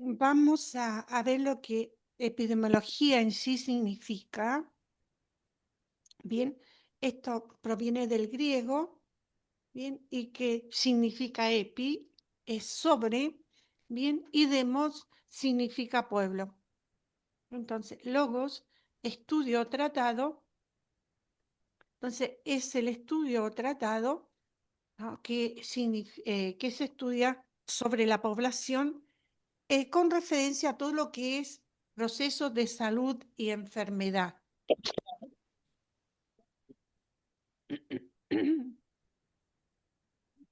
vamos a ver lo que epidemiología en sí significa. Bien, esto proviene del griego, bien, y que significa epi, es sobre, bien, y demos significa pueblo. Entonces, logos, estudio o tratado, entonces es el estudio o tratado, ¿no? que se estudia sobre la población con referencia a todo lo que es procesos de salud y enfermedad.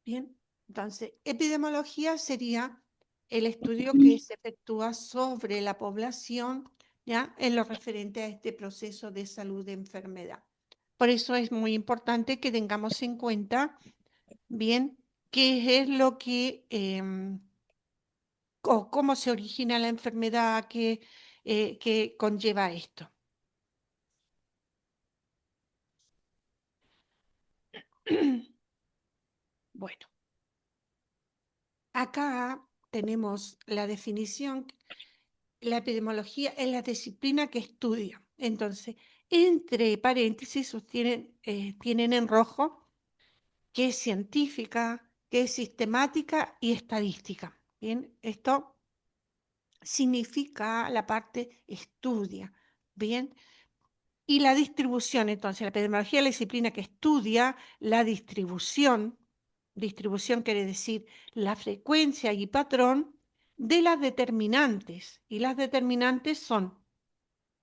Bien, entonces, epidemiología sería el estudio que se efectúa sobre la población, ¿ya? En lo referente a este proceso de salud y enfermedad. Por eso es muy importante que tengamos en cuenta, bien, qué es lo que, o cómo se origina la enfermedad que conlleva esto. Bueno, acá tenemos la definición. La epidemiología es la disciplina que estudia. Entonces, entre paréntesis tienen en rojo que es científica, que es sistemática y estadística. Bien, esto significa la parte estudia. Bien, y la distribución, entonces, la epidemiología es la disciplina que estudia la distribución. Distribución quiere decir la frecuencia y patrón de las determinantes. Y las determinantes son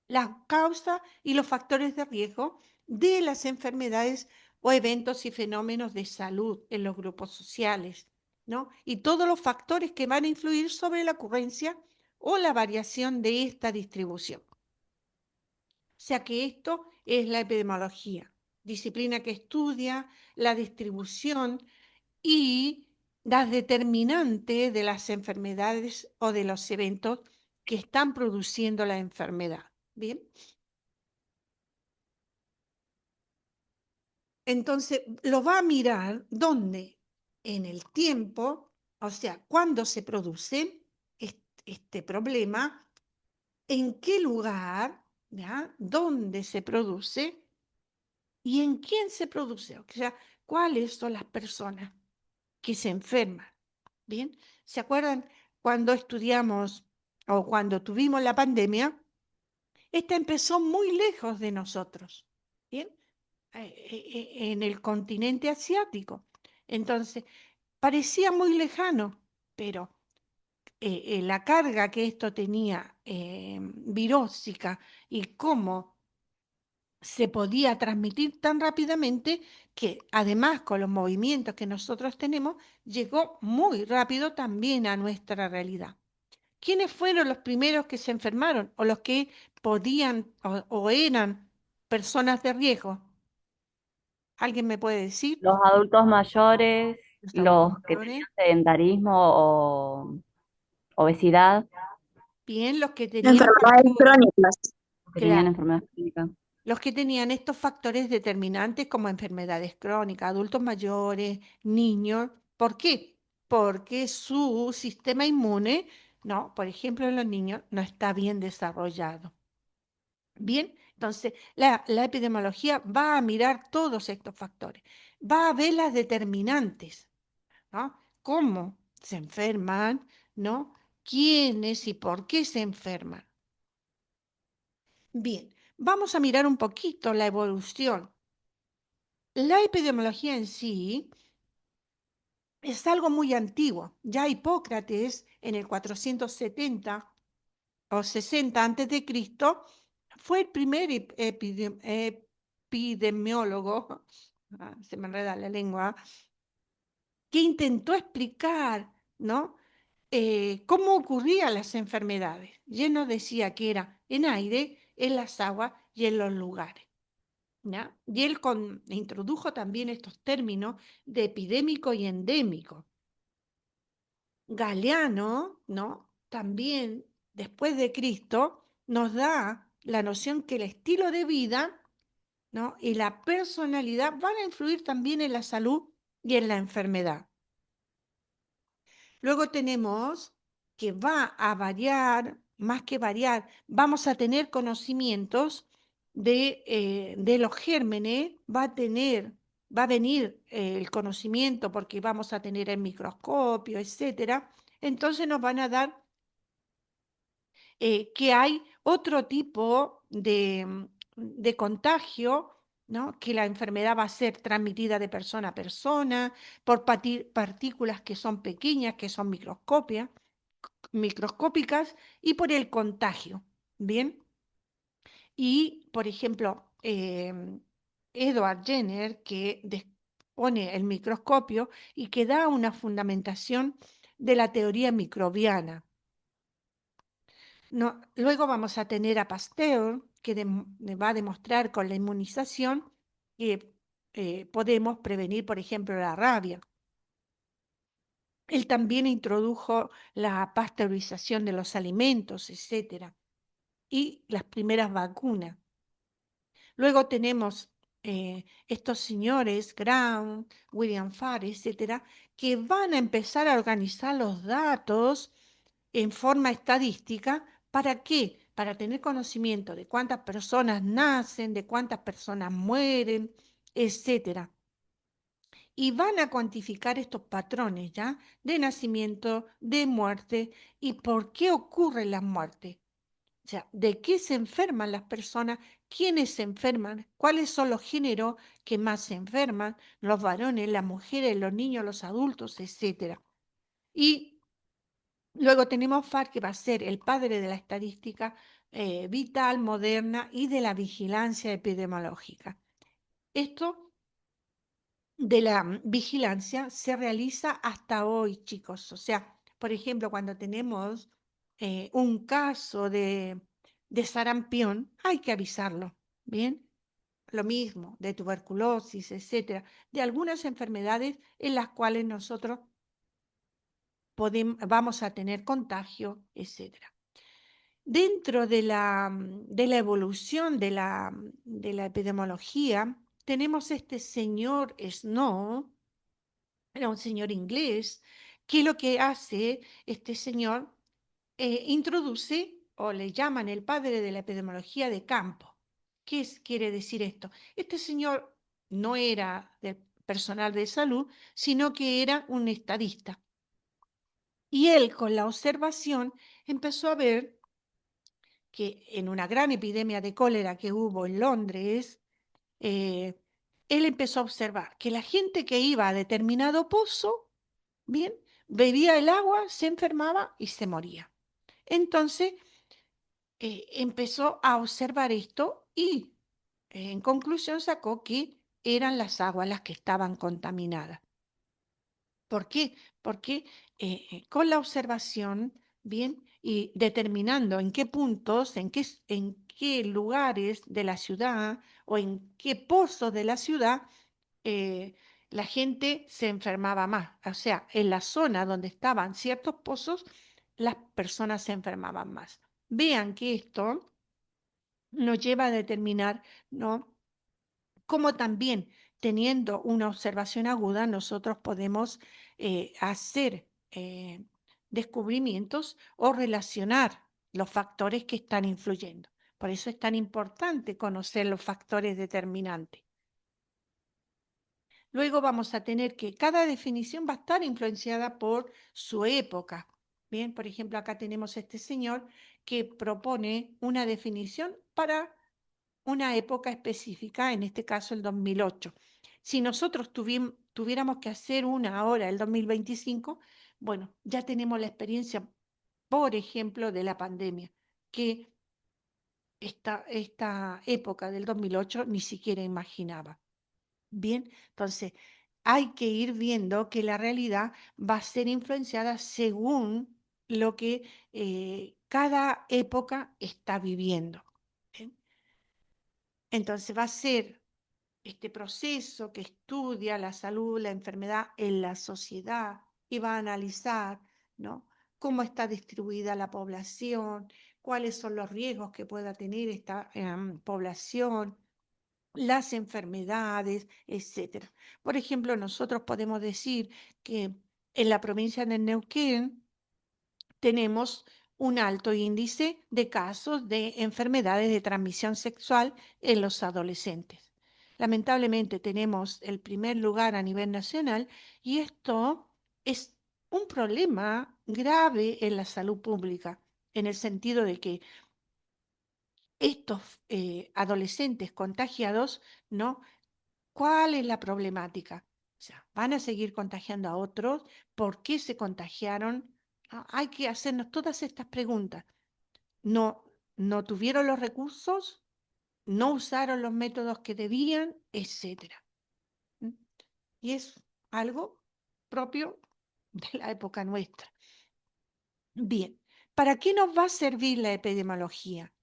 las causas y los factores de riesgo de las enfermedades o eventos y fenómenos de salud en los grupos sociales, ¿no? Y todos los factores que van a influir sobre la ocurrencia o la variación de esta distribución. O sea que esto es la epidemiología, disciplina que estudia la distribución y las determinantes de las enfermedades o de los eventos que están produciendo la enfermedad. Bien. Entonces, lo va a mirar dónde, en el tiempo, o sea, cuándo se produce este problema, en qué lugar, ¿ya? Dónde se produce y en quién se produce, o sea, cuáles son las personas que se enferman. ¿Bien? ¿Se acuerdan cuando estudiamos o cuando tuvimos la pandemia? Esta empezó muy lejos de nosotros, ¿bien? En el continente asiático. Entonces, parecía muy lejano, pero la carga que esto tenía virósica y cómo se podía transmitir tan rápidamente que además con los movimientos que nosotros tenemos, llegó muy rápido también a nuestra realidad. ¿Quiénes fueron los primeros que se enfermaron o los que podían o eran personas de riesgo? ¿Alguien me puede decir? Los adultos mayores, Los adultos los que tenían mayores. sedentarismo o obesidad, Bien, los que tenían Enfermedades factores, crónicas. los que tenían claro, enfermedades crónicas. los que tenían estos factores determinantes como enfermedades crónicas, adultos mayores, niños. ¿Por qué? Porque su sistema inmune, no, por ejemplo, en los niños no está bien desarrollado. Bien, entonces la epidemiología va a mirar todos estos factores, va a ver las determinantes, ¿no? ¿Cómo se enferman, ¿no? ¿Quiénes y por qué se enferman? Bien, vamos a mirar un poquito la evolución. La epidemiología en sí es algo muy antiguo. Ya Hipócrates en el 470 o 60 antes de Cristo fue el primer epidemiólogo, se me enreda la lengua, que intentó explicar, ¿no? Cómo ocurrían las enfermedades. Y él nos decía que era en aire, en las aguas y en los lugares. ¿Ya? Y él introdujo también estos términos de epidémico y endémico. Galeano, ¿no? También, después de Cristo, nos da la noción que el estilo de vida, ¿no? y la personalidad van a influir también en la salud y en la enfermedad. Luego tenemos que va a variar, más que variar, vamos a tener conocimientos de los gérmenes, va a venir el conocimiento porque vamos a tener el microscopio, etcétera. Entonces nos van a dar que hay otro tipo de contagio, ¿no? Que la enfermedad va a ser transmitida de persona a persona por partículas que son pequeñas, que son microscópicas, y por el contagio. Bien. Y, por ejemplo, Edward Jenner, que pone el microscopio y que da una fundamentación de la teoría microbiana. No, luego vamos a tener a Pasteur, que va a demostrar con la inmunización que podemos prevenir, por ejemplo, la rabia. Él también introdujo la pasteurización de los alimentos, etcétera, y las primeras vacunas. Luego tenemos estos señores, Brown, William Farr, etcétera, que van a empezar a organizar los datos en forma estadística. ¿Para qué? Para tener conocimiento de cuántas personas nacen, de cuántas personas mueren, etcétera. Y van a cuantificar estos patrones, ¿ya? De nacimiento, de muerte y por qué ocurren las muertes. O sea, de qué se enferman las personas, quiénes se enferman, cuáles son los géneros que más se enferman, los varones, las mujeres, los niños, los adultos, etcétera. Y luego tenemos FAR, que va a ser el padre de la estadística vital, moderna y de la vigilancia epidemiológica. Esto de la vigilancia se realiza hasta hoy, chicos. O sea, por ejemplo, cuando tenemos un caso de sarampión, hay que avisarlo, ¿bien? Lo mismo, de tuberculosis, etcétera, de algunas enfermedades en las cuales nosotros vamos a tener contagio, etcétera. Dentro de la evolución de la epidemiología, tenemos este señor Snow, era un señor inglés, que lo que hace este señor, introduce o le llaman el padre de la epidemiología de campo. ¿Qué quiere decir esto? Este señor no era del personal de salud, sino que era un estadista. Y él, con la observación, empezó a ver que en una gran epidemia de cólera que hubo en Londres, él empezó a observar que la gente que iba a determinado pozo, bien, bebía el agua, se enfermaba y se moría. Entonces, empezó a observar esto y en conclusión sacó que eran las aguas las que estaban contaminadas. ¿Por qué? Porque con la observación, bien, y determinando en qué puntos, en qué lugares de la ciudad o en qué pozos de la ciudad eh, la gente se enfermaba más. O sea, en la zona donde estaban ciertos pozos, las personas se enfermaban más. Vean que esto nos lleva a determinar, ¿no? Cómo también teniendo una observación aguda, nosotros podemos hacer descubrimientos o relacionar los factores que están influyendo. Por eso es tan importante conocer los factores determinantes. Luego vamos a tener que cada definición va a estar influenciada por su época. Bien, por ejemplo, acá tenemos este señor que propone una definición para una época específica, en este caso el 2008. Si nosotros tuviéramos que hacer una ahora, el 2025, bueno, ya tenemos la experiencia, por ejemplo, de la pandemia, que esta época del 2008 ni siquiera imaginaba. Bien, entonces hay que ir viendo que la realidad va a ser influenciada según lo que cada época está viviendo. ¿Bien? Entonces va a ser este proceso que estudia la salud, la enfermedad en la sociedad y va a analizar, ¿no? Cómo está distribuida la población, cuáles son los riesgos que pueda tener esta población, las enfermedades, etcétera. Por ejemplo, nosotros podemos decir que en la provincia de Neuquén tenemos un alto índice de casos de enfermedades de transmisión sexual en los adolescentes. Lamentablemente tenemos el primer lugar a nivel nacional y esto es un problema grave en la salud pública, en el sentido de que estos adolescentes contagiados, ¿no? ¿Cuál es la problemática? O sea, ¿van a seguir contagiando a otros? ¿Por qué se contagiaron? Hay que hacernos todas estas preguntas. No, no tuvieron los recursos, no usaron los métodos que debían, etcétera. ¿Mm? Y es algo propio de la época nuestra. Bien, ¿para qué nos va a servir la epidemiología?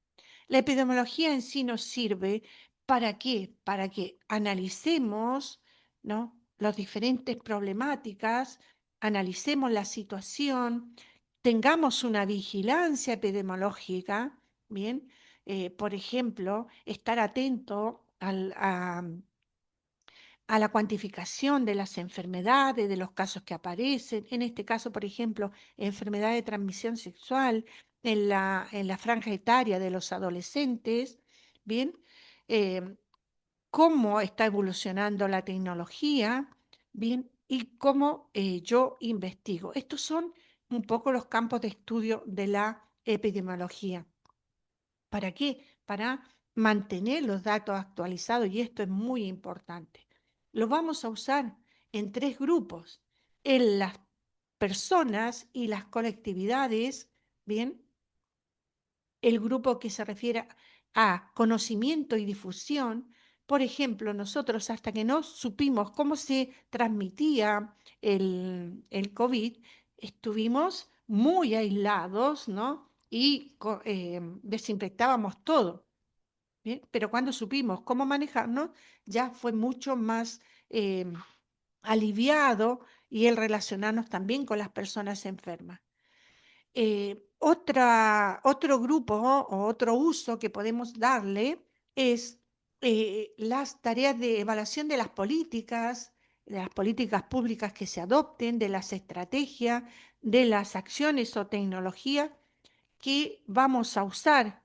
La epidemiología en sí nos sirve ¿para qué? Para que analicemos, ¿no? Las diferentes problemáticas, analicemos la situación, tengamos una vigilancia epidemiológica, ¿bien? Por ejemplo, estar atento a la cuantificación de las enfermedades, de los casos que aparecen, en este caso, por ejemplo, enfermedad de transmisión sexual en la franja etaria de los adolescentes, ¿bien? Eh, cómo está evolucionando la tecnología, ¿bien? Y cómo yo investigo. Estos son un poco los campos de estudio de la epidemiología. ¿Para qué? Para mantener los datos actualizados y esto es muy importante. Lo vamos a usar en tres grupos, en las personas y las colectividades, ¿bien? El grupo que se refiere a conocimiento y difusión. Por ejemplo, nosotros hasta que no supimos cómo se transmitía el COVID, estuvimos muy aislados, ¿no? Y desinfectábamos todo. ¿Bien? Pero cuando supimos cómo manejarnos, ya fue mucho más aliviado y el relacionarnos también con las personas enfermas. Otro grupo o otro uso que podemos darle es las tareas de evaluación de las políticas públicas que se adopten, de las estrategias, de las acciones o tecnologías que vamos a usar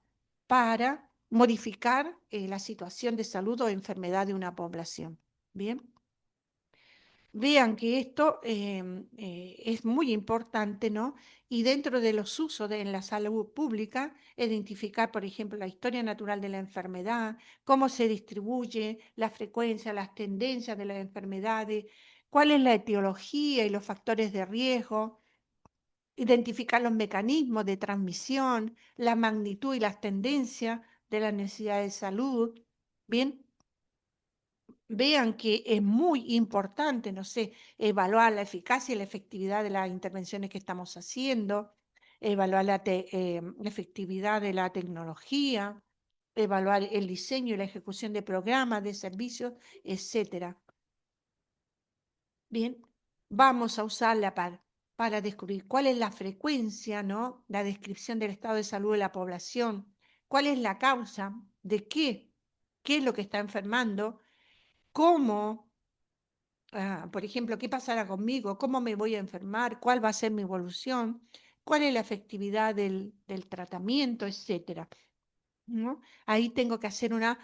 para modificar la situación de salud o enfermedad de una población. Bien, vean que esto es muy importante, ¿no? Y dentro de los usos en la salud pública, identificar, por ejemplo, la historia natural de la enfermedad, cómo se distribuye, la frecuencia, las tendencias de las enfermedades, cuál es la etiología y los factores de riesgo, identificar los mecanismos de transmisión, la magnitud y las tendencias de la necesidad de salud. Bien, vean que es muy importante, no sé, evaluar la eficacia y la efectividad de las intervenciones que estamos haciendo, evaluar la efectividad de la tecnología, evaluar el diseño y la ejecución de programas, de servicios, etcétera. Bien, vamos a usarla para descubrir cuál es la frecuencia, ¿no? La descripción del estado de salud de la población, cuál es la causa, de qué es lo que está enfermando, cómo, por ejemplo, qué pasará conmigo, cómo me voy a enfermar, cuál va a ser mi evolución, cuál es la efectividad del tratamiento, etcétera. ¿No? Ahí tengo que hacer una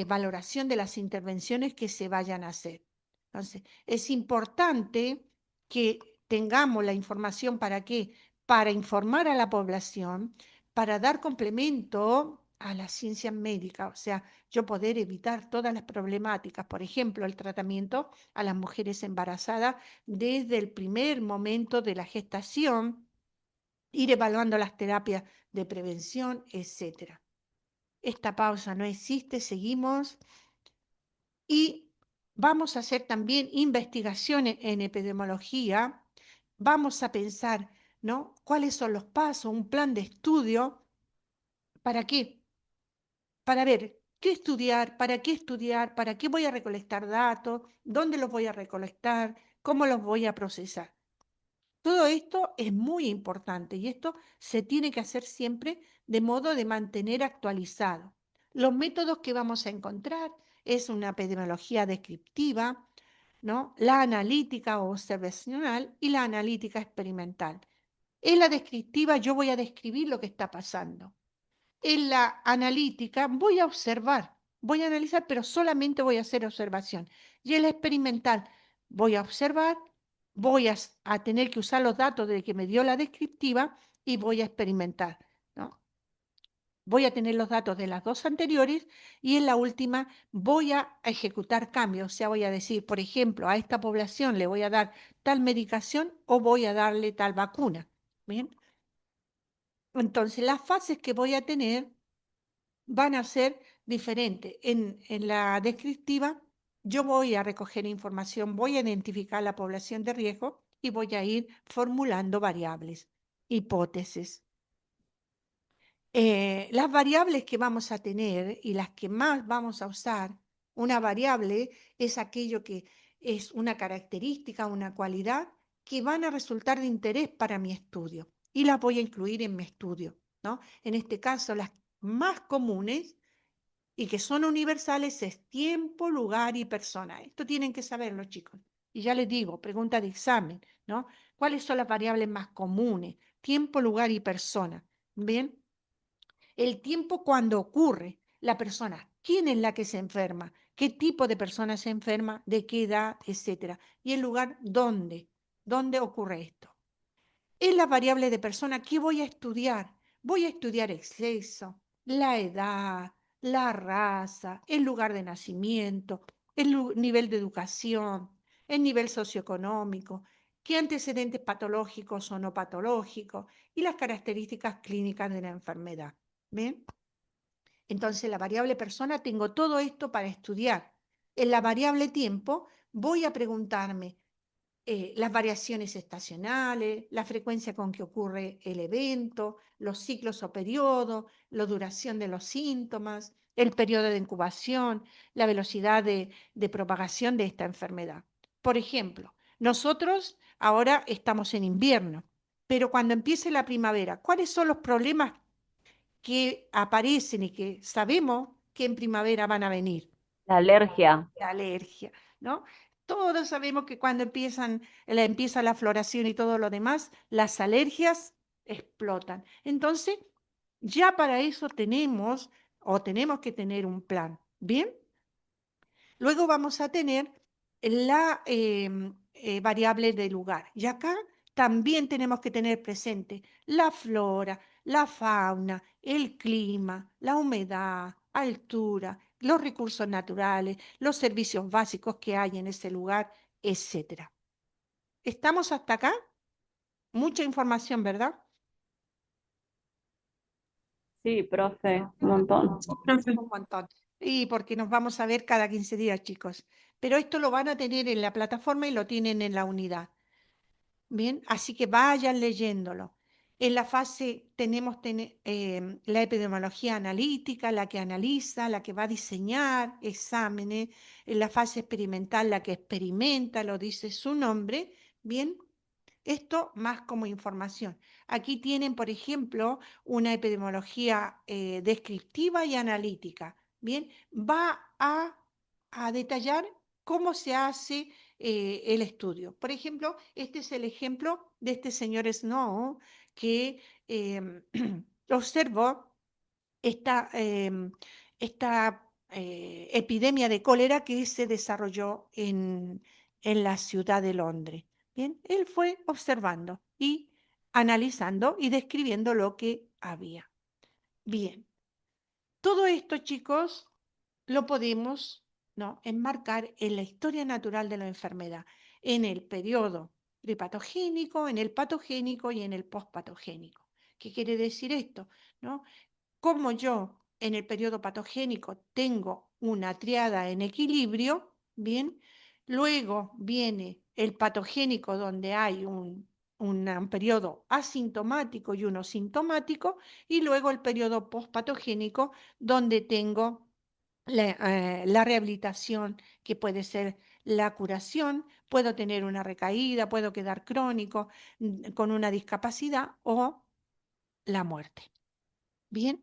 valoración de las intervenciones que se vayan a hacer. Entonces, es importante que tengamos la información para qué, para informar a la población, para dar complemento a la ciencia médica, o sea, yo poder evitar todas las problemáticas, por ejemplo, el tratamiento a las mujeres embarazadas desde el primer momento de la gestación, ir evaluando las terapias de prevención, etcétera. Esta pausa no existe, seguimos y vamos a hacer también investigaciones en epidemiología. Vamos a pensar, ¿no? ¿Cuáles son los pasos? Un plan de estudio. ¿Para qué? Para ver qué estudiar, para qué voy a recolectar datos, dónde los voy a recolectar, cómo los voy a procesar. Todo esto es muy importante y esto se tiene que hacer siempre de modo de mantener actualizado. Los métodos que vamos a encontrar es una epidemiología descriptiva, ¿no? La analítica o observacional y la analítica experimental. En la descriptiva yo voy a describir lo que está pasando. En la analítica voy a observar, voy a analizar, pero solamente voy a hacer observación. Y en la experimental voy a observar, voy a tener que usar los datos de que me dio la descriptiva y voy a experimentar, ¿no? Voy a tener los datos de las dos anteriores y en la última voy a ejecutar cambios. O sea, voy a decir, por ejemplo, a esta población le voy a dar tal medicación o voy a darle tal vacuna. ¿Bien? Entonces, las fases que voy a tener van a ser diferentes. En la descriptiva, yo voy a recoger información, voy a identificar la población de riesgo y voy a ir formulando variables, hipótesis. Las variables que vamos a tener y las que más vamos a usar, una variable es aquello que es una característica, una cualidad que van a resultar de interés para mi estudio y las voy a incluir en mi estudio, ¿no? En este caso, las más comunes y que son universales es tiempo, lugar y persona. Esto tienen que saberlo, chicos. Y ya les digo, pregunta de examen, ¿no? ¿Cuáles son las variables más comunes? Tiempo, lugar y persona. ¿Bien? El tiempo cuando ocurre, la persona, quién es la que se enferma, qué tipo de persona se enferma, de qué edad, etcétera. Y el lugar, dónde ocurre esto. Es la variable de persona que voy a estudiar. Voy a estudiar el sexo, la edad, la raza, el lugar de nacimiento, el nivel de educación, el nivel socioeconómico, qué antecedentes patológicos o no patológicos y las características clínicas de la enfermedad. ¿Ven? Entonces, la variable persona tengo todo esto para estudiar. En la variable tiempo voy a preguntarme las variaciones estacionales, la frecuencia con que ocurre el evento, los ciclos o periodos, la duración de los síntomas, el periodo de incubación, la velocidad de propagación de esta enfermedad. Por ejemplo, nosotros ahora estamos en invierno, pero cuando empiece la primavera, ¿cuáles son los problemas que aparecen y que sabemos que en primavera van a venir? La alergia. La alergia, ¿no? Todos sabemos que cuando empieza la floración y todo lo demás, las alergias explotan. Entonces, ya para eso tenemos que tener un plan. ¿Bien? Luego vamos a tener la variable de lugar. Y acá también tenemos que tener presente la flora, la fauna, el clima, la humedad, altura, los recursos naturales, los servicios básicos que hay en ese lugar, etcétera. ¿Estamos hasta acá? Mucha información, ¿verdad? Sí, profe, un montón. Un montón. Y porque nos vamos a ver cada 15 días, chicos. Pero esto lo van a tener en la plataforma y lo tienen en la unidad. Bien, así que vayan leyéndolo. En la fase tenemos la epidemiología analítica, la que analiza, la que va a diseñar exámenes. En la fase experimental, la que experimenta, lo dice su nombre. Bien, esto más como información. Aquí tienen, por ejemplo, una epidemiología descriptiva y analítica. Bien, va a detallar cómo se hace el estudio. Por ejemplo, este es el ejemplo de este señor Snow que observó esta epidemia de cólera que se desarrolló en la ciudad de Londres. Bien, él fue observando y analizando y describiendo lo que había. Bien, todo esto, chicos, lo podemos, ¿no?, enmarcar en la historia natural de la enfermedad, en el periodo prepatogénico, en el patogénico y en el postpatogénico. ¿Qué quiere decir esto? ¿No? Como yo en el periodo patogénico tengo una triada en equilibrio, bien, luego viene el patogénico donde hay un periodo asintomático y uno sintomático, y luego el periodo postpatogénico donde tengo la rehabilitación, que puede ser la curación, puedo tener una recaída, puedo quedar crónico con una discapacidad o la muerte. Bien,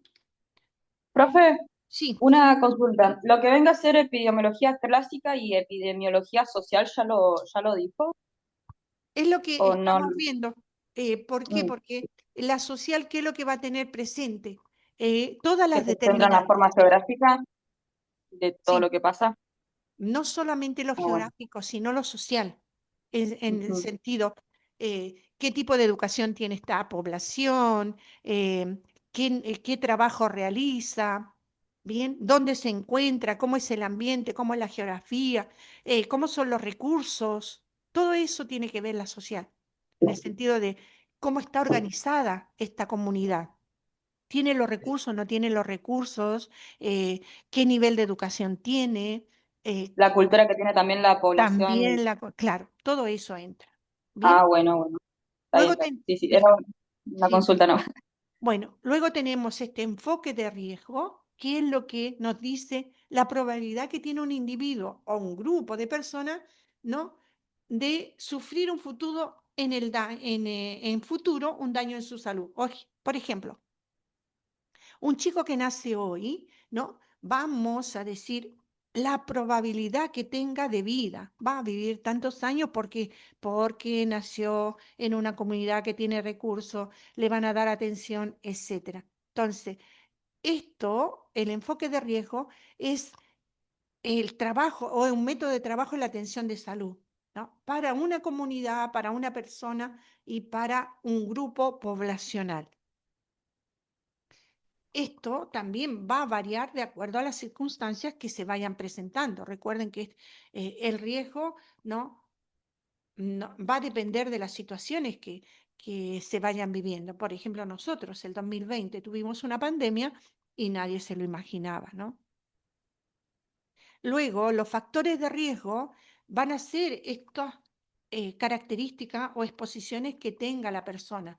Profe, sí. una consulta. Lo que venga a ser epidemiología clásica y epidemiología social, ya lo dijo? Es lo que ¿O no? estamos viendo. ¿Por qué? Mm, Porque la social, ¿qué es lo que va a tener presente? Todas que las se centra en la determinantes, forma geográfica de todo sí, lo que pasa. no solamente lo Ah, bueno. geográfico, sino lo social, en el Ujú. sentido, qué tipo de educación tiene esta población, qué trabajo realiza, bien, dónde se encuentra, cómo es el ambiente, cómo es la geografía, cómo son los recursos, todo eso tiene que ver la social, en el sentido de cómo está organizada esta comunidad. ¿Tiene los recursos, no tiene los recursos? ¿Qué nivel de educación tiene? eh, La cultura que tiene también la población. También claro, todo eso entra. Ah, Bien, bueno, bueno, está luego, bien. Sí, sí, era bien, una sí. consulta, ¿no? Bueno, luego tenemos este enfoque de riesgo, que es lo que nos dice la probabilidad que tiene un individuo o un grupo de personas, ¿no? De sufrir un futuro en futuro un daño en su salud. Por ejemplo, un chico que nace hoy, ¿no? Vamos a decir la probabilidad que tenga de vida. Va a vivir tantos años porque nació en una comunidad que tiene recursos, le van a dar atención, etcétera. Entonces, el enfoque de riesgo es el trabajo o un método de trabajo en la atención de salud, ¿no? Para una comunidad, para una persona y para un grupo poblacional. Esto también va a variar de acuerdo a las circunstancias que se vayan presentando. Recuerden que el riesgo, ¿no? Va a depender de las situaciones que se vayan viviendo. Por ejemplo, nosotros el 2020 tuvimos una pandemia y nadie se lo imaginaba, ¿no? Luego, los factores de riesgo van a ser estas características o exposiciones que tenga la persona.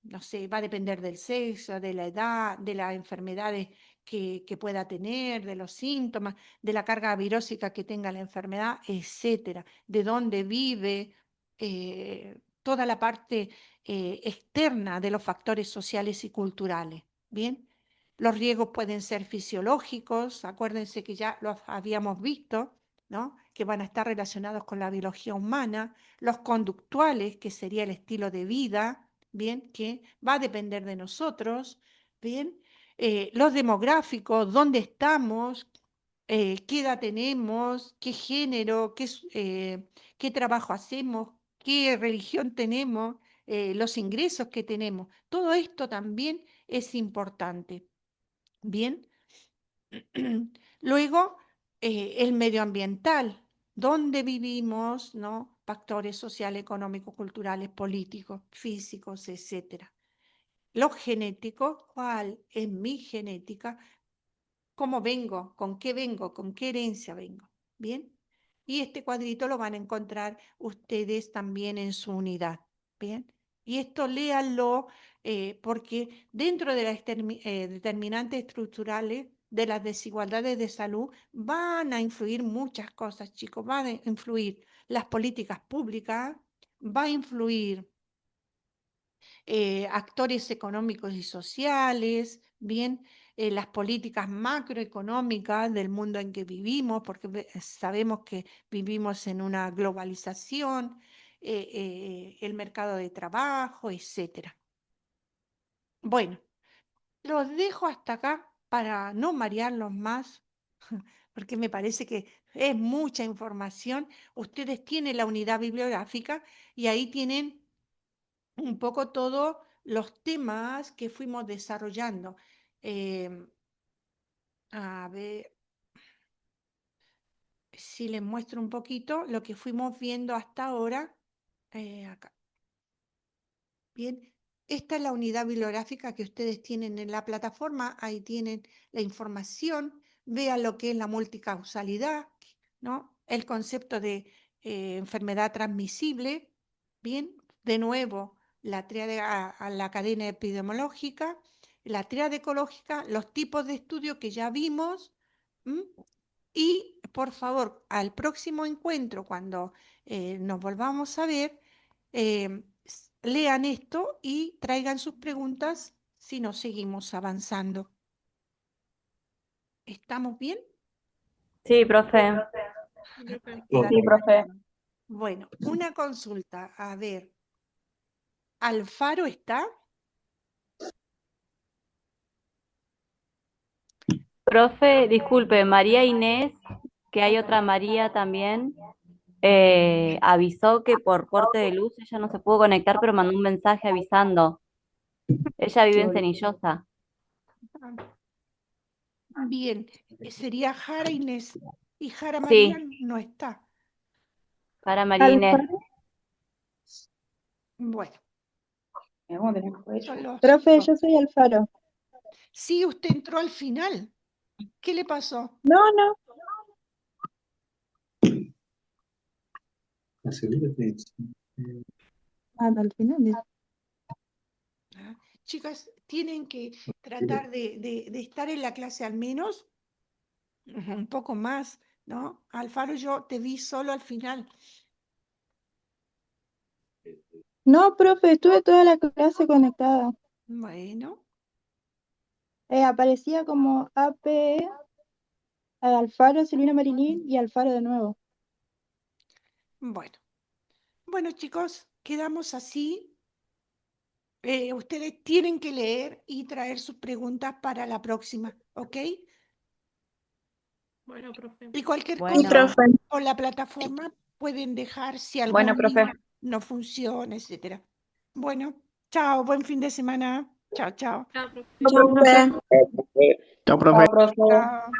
No sé, va a depender del sexo, de la edad, de las enfermedades que pueda tener, de los síntomas, de la carga virósica que tenga la enfermedad, etcétera, de dónde vive, toda la parte externa de los factores sociales y culturales. Bien. Los riesgos pueden ser fisiológicos, acuérdense que ya los habíamos visto, ¿no? Que van a estar relacionados con la biología humana, los conductuales, que sería el estilo de vida, bien, que va a depender de nosotros, bien, los demográficos, dónde estamos, qué edad tenemos, qué género, qué trabajo hacemos, qué religión tenemos, los ingresos que tenemos, todo esto también es importante. Bien. Luego, el medioambiental, dónde vivimos, ¿no? Factores sociales, económicos, culturales, políticos, físicos, etcétera. Lo genético, cuál es mi genética, cómo vengo, con qué herencia vengo. Bien. Y este cuadrito lo van a encontrar ustedes también en su unidad. Bien. Y esto léanlo porque dentro de las determinantes estructurales de las desigualdades de salud van a influir muchas cosas, chicos. Van a influir las políticas públicas, va a influir actores económicos y sociales, bien, las políticas macroeconómicas del mundo en que vivimos, porque sabemos que vivimos en una globalización, el mercado de trabajo, etcétera. Bueno, los dejo hasta acá para no marearlos más, porque me parece que es mucha información. Ustedes tienen la unidad bibliográfica y ahí tienen un poco todos los temas que fuimos desarrollando. Em, a ver si les muestro un poquito lo que fuimos viendo hasta ahora. Acá. Bien, esta es la unidad bibliográfica que ustedes tienen en la plataforma. Ahí tienen la información. Vean lo que es la multicausalidad, ¿no? El concepto de enfermedad transmisible. Bien, de nuevo, la tríade a la cadena epidemiológica, la tríade ecológica, los tipos de estudios que ya vimos. ¿M? Y por favor, al próximo encuentro, cuando nos volvamos a ver, lean esto y traigan sus preguntas si nos seguimos avanzando. ¿Estamos bien? Sí, profe. Sí, profe. Bueno, una consulta. A ver, ¿Alfaro está? Profe, disculpe, María Inés, que hay otra María también, avisó que por corte de luz ella no se pudo conectar, pero mandó un mensaje avisando. Ella vive en Cenillosa. Bien, sería Jara Inés. Y Jara Sí. María no está. Para María Inés. Alfaro. Bueno, ¿Cómo tenés que poder? son los Profe, chicos. yo soy Alfaro. Sí, usted entró al final. ¿Qué le pasó? No, no. Al final. Ah, chicas, tienen que tratar de estar en la clase al menos un poco más, ¿no? Alfaro, yo te vi solo al final. No, profe, estuve toda la clase conectada. Bueno, Aparecía como AP, Alfaro, Silvina Marilyn y Alfaro de nuevo. bueno. Bueno, chicos, quedamos así. Ustedes tienen que leer y traer sus preguntas para la próxima, ¿ok? Bueno, profe. Y cualquier Bueno. cosa por la plataforma pueden dejar si algún Bueno, profe. link no funciona, etcétera. Bueno, chao, buen fin de semana. Chao, chao. Chao, profe. Chao, profe. Chao, profe. Chao, profe. Chao.